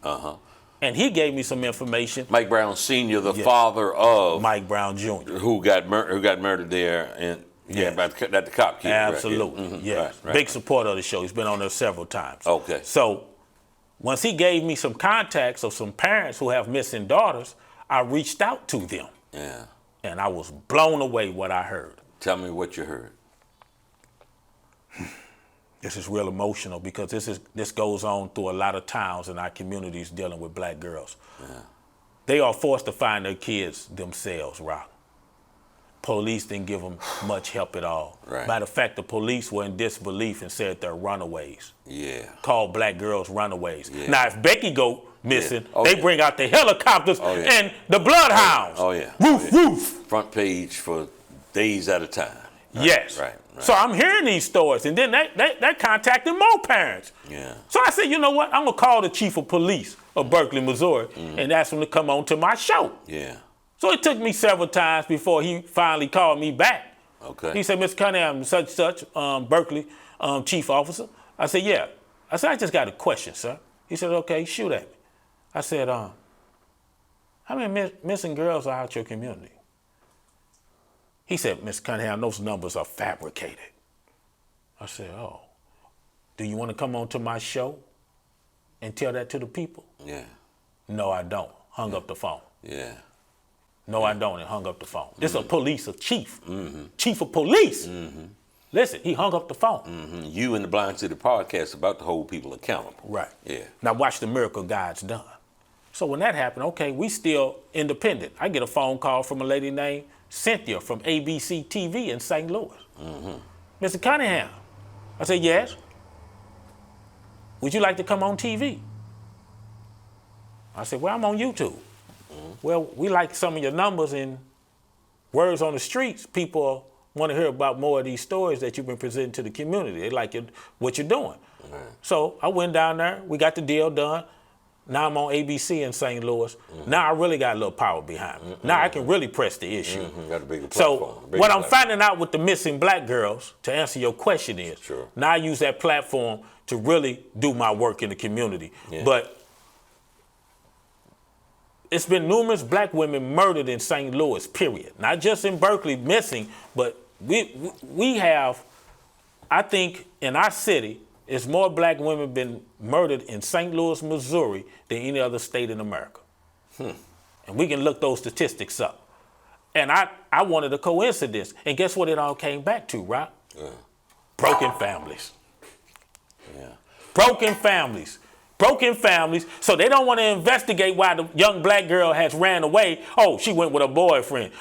And he gave me some information. Mike Brown Sr., the father of Mike Brown Jr., who got murdered there, and at the cop kid. Absolutely, right? yes. Right. Big supporter of the show. He's been on there several times. Okay. So once he gave me some contacts of some parents who have missing daughters, I reached out to them. Yeah. And I was blown away what I heard. Tell me what you heard. This is real emotional because this goes on through a lot of towns in our communities dealing with black girls. They are forced to find their kids themselves, Rock. Police didn't give them much help at all. Right. Matter of fact, the police were in disbelief and said they're runaways. Yeah. Called black girls runaways. Yeah. Now, if Becky go missing, Oh, they bring out the helicopters and the bloodhounds. Oh, yeah. Woof. Front page for days at a time. Right. Yes. Right. So I'm hearing these stories, and then they contacted more parents. Yeah. So I said, you know what? I'm going to call the chief of police of Berkeley, Missouri, and ask him to come on to my show. Yeah. So it took me several times before he finally called me back. Okay. He said, Mr. Cunningham, such, Berkeley chief officer. I said, yeah. I said, I just got a question, sir. He said, okay, shoot at me. I said, how many missing girls are out your community? He said, Mr. Cunningham, those numbers are fabricated. I said, oh, do you want to come on to my show and tell that to the people? Yeah. No, I don't. Hung up the phone. Yeah. No, I don't, and hung up the phone. This is a chief. Chief of police. Listen, he hung up the phone. You and the Blind City Podcast about to hold people accountable. Right. Yeah. Now watch the miracle God's done. So when that happened, okay, we still independent. I get a phone call from a lady named Cynthia from ABC TV in St. Louis. Mr. Cunningham. I said, yes. Would you like to come on TV? I said, well, I'm on YouTube. Well, we like some of your numbers and words on the streets. People want to hear about more of these stories that you've been presenting to the community. They like what you're doing. So I went down there. We got the deal done. Now I'm on ABC in St. Louis. Now I really got a little power behind me. Now I can really press the issue. Got a bigger So platform. what I'm finding out with the missing black girls, to answer your question is, now I use that platform to really do my work in the community. But it's been numerous black women murdered in St. Louis, period. Not just in Berkeley missing, but we have, I think in our city, it's more black women been murdered in St. Louis, Missouri than any other state in America. And we can look those statistics up. And I wanted a coincidence. And guess what it all came back to, Rock? Broken families. Broken families. Broken families, so they don't want to investigate why the young black girl has ran away. Oh, she went with her boyfriend.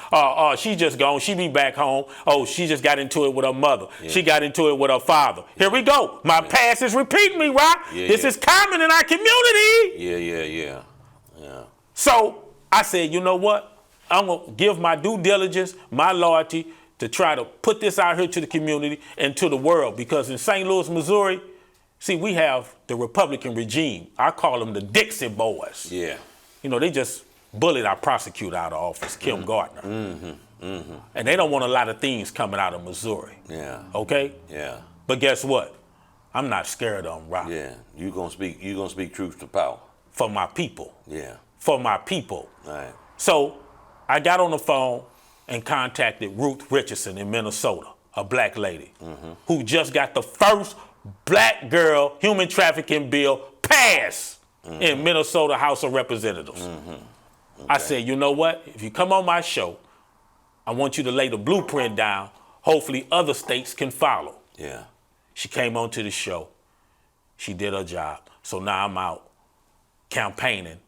She just gone. She be back home. Oh, she just got into it with her mother. She got into it with her father. Here we go. My past is repeating me, Rock. This is common in our community. So I said, you know what? I'm going to give my due diligence, my loyalty to try to put this out here to the community and to the world. Because in St. Louis, Missouri, see, we have the Republican regime. I call them the Dixie boys. You know, they just bullied our prosecutor out of office, Kim Gardner. And they don't want a lot of things coming out of Missouri. Okay? But guess what? I'm not scared of them, Rock. You gonna speak truth to power. For my people. For my people. So I got on the phone and contacted Ruth Richardson in Minnesota, a black lady, who just got the first black girl human trafficking bill passed in Minnesota House of Representatives. I said, you know what? If you come on my show, I want you to lay the blueprint down. Hopefully other states can follow. She came onto the show. She did her job. So now I'm out campaigning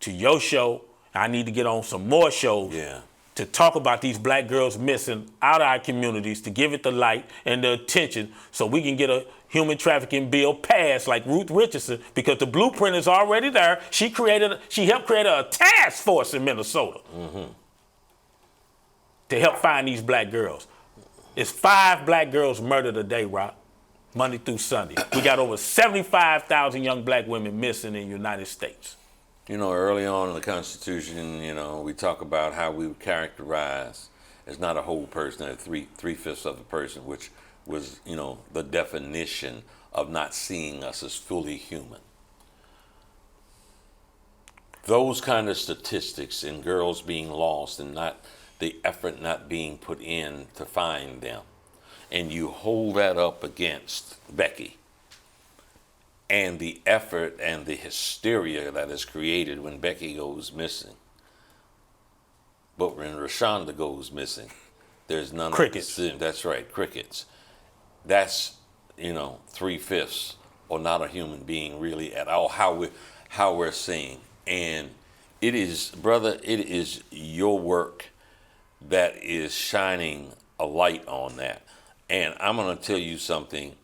to your show. I need to get on some more shows to talk about these black girls missing out of our communities, to give it the light and the attention so we can get a human trafficking bill passed like Ruth Richardson, because the blueprint is already there. She helped create a task force in Minnesota to help find these black girls. It's 5 black girls murdered a day, Rock, Monday through Sunday. We got over 75,000 young black women missing in the United States. You know, early on in the Constitution, you know, we talk about how we would characterize as not a whole person, a three-fifths of a person, which was, you know, the definition of not seeing us as fully human. Those kind of statistics and girls being lost and not the effort not being put in to find them, and you hold that up against Becky and the effort and the hysteria that is created when Becky goes missing. But when Rashonda goes missing, there's none crickets. of that's right, crickets. That's, you know, 3/5 or not a human being really at all, how we're seeing. And it is, brother, it is your work that is shining a light on that. And I'm going to tell you something.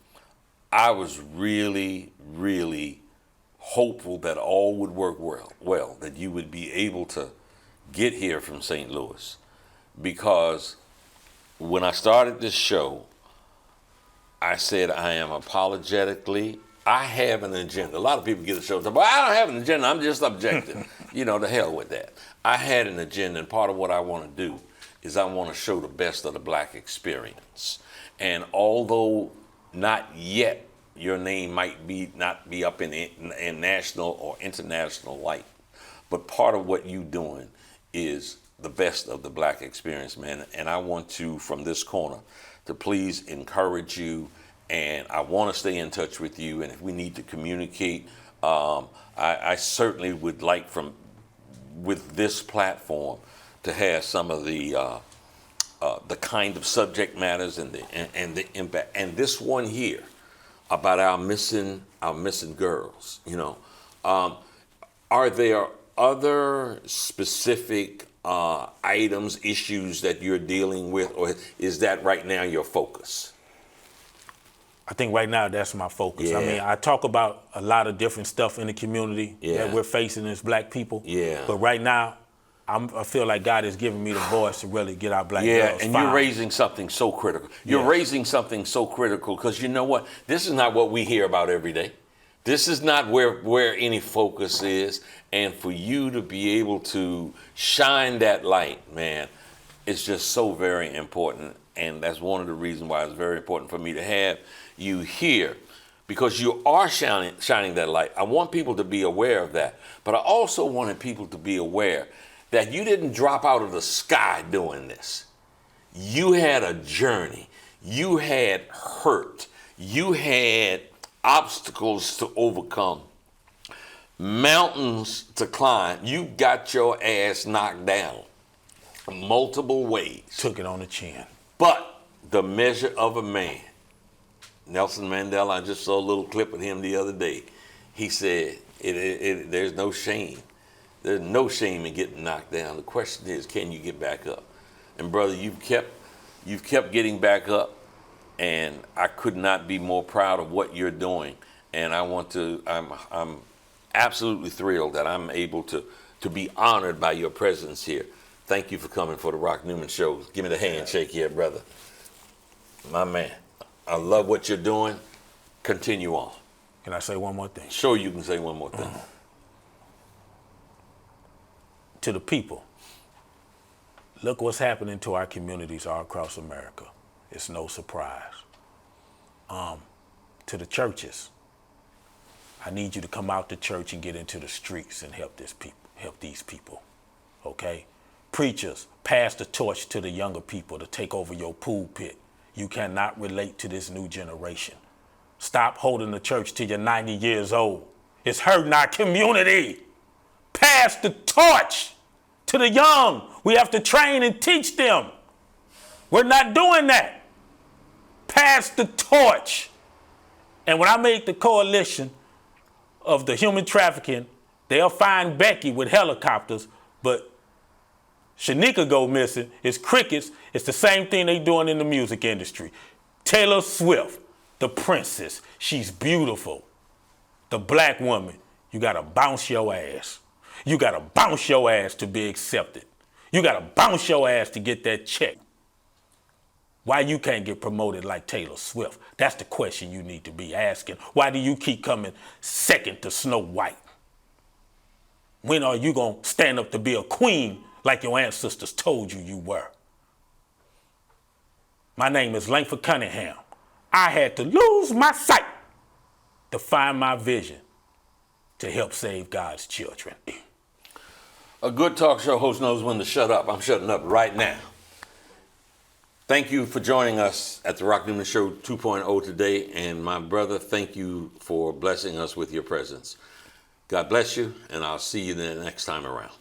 I was really, really hopeful that all would work well, that you would be able to get here from St. Louis. Because when I started this show, I said I am apologetically, I have an agenda. A lot of people get the show and say, well, I don't have an agenda, I'm just objective. You know, the hell with that. I had an agenda, and part of what I want to do is I want to show the best of the black experience. And although not yet your name might not be up in national or international light, but part of what you're doing is the best of the black experience, man. And I want to, from this corner, to please encourage you, and I want to stay in touch with you. And if we need to communicate, I certainly would like, with this platform, to have some of the kind of subject matters and the impact. And this one here about our missing girls, you know, are there other specific items, issues that you're dealing with, or is that right now your focus? I think right now that's my focus. I Yeah. mean, I talk about a lot of different stuff in the community Yeah. that we're facing as black people. Yeah. But right now, I feel like God has given me the voice to really get our black Yeah, girls and found. you're raising something so critical. You're Yes. raising something so critical because you know what? This is not what we hear about every day. This is not where any focus is. And for you to be able to shine that light, man, it's just so very important. And that's one of the reasons why it's very important for me to have you here, because you are shining that light. I want people to be aware of that. But I also wanted people to be aware that you didn't drop out of the sky doing this. You had a journey. You had hurt. You had obstacles to overcome, mountains to climb. You got your ass knocked down multiple ways. Took it on the chin. But the measure of a man, Nelson Mandela, I just saw a little clip of him the other day. He said, there's no shame. There's no shame in getting knocked down. The question is, can you get back up? And brother, you've kept getting back up, and I could not be more proud of what you're doing. And I'm absolutely thrilled that I'm able to be honored by your presence here. Thank you for coming for the Rock Newman Show. Give me the handshake here, brother. My man, I love what you're doing. Continue on. Can I say one more thing? Sure, you can say one more thing. To the people, look what's happening to our communities all across America. It's no surprise. To the churches, I need you to come out to church and get into the streets and help these people, okay? Preachers, pass the torch to the younger people to take over your pulpit. You cannot relate to this new generation. Stop holding the church till you're 90 years old. It's hurting our community. Pass the torch to the young. We have to train and teach them. We're not doing that. Pass the torch. And when I made the coalition of the human trafficking, they'll find Becky with helicopters, but Shanika go missing. It's crickets. It's the same thing they doing in the music industry. Taylor Swift, the princess, she's beautiful. The black woman, you gotta bounce your ass. You gotta bounce your ass to be accepted. You gotta bounce your ass to get that check. Why you can't get promoted like Taylor Swift? That's the question you need to be asking. Why do you keep coming second to Snow White? When are you gonna stand up to be a queen like your ancestors told you were? My name is Langford Cunningham. I had to lose my sight to find my vision to help save God's children. A good talk show host knows when to shut up. I'm shutting up right now. Thank you for joining us at the Rock Newman Show 2.0 today. And my brother, thank you for blessing us with your presence. God bless you, and I'll see you the next time around.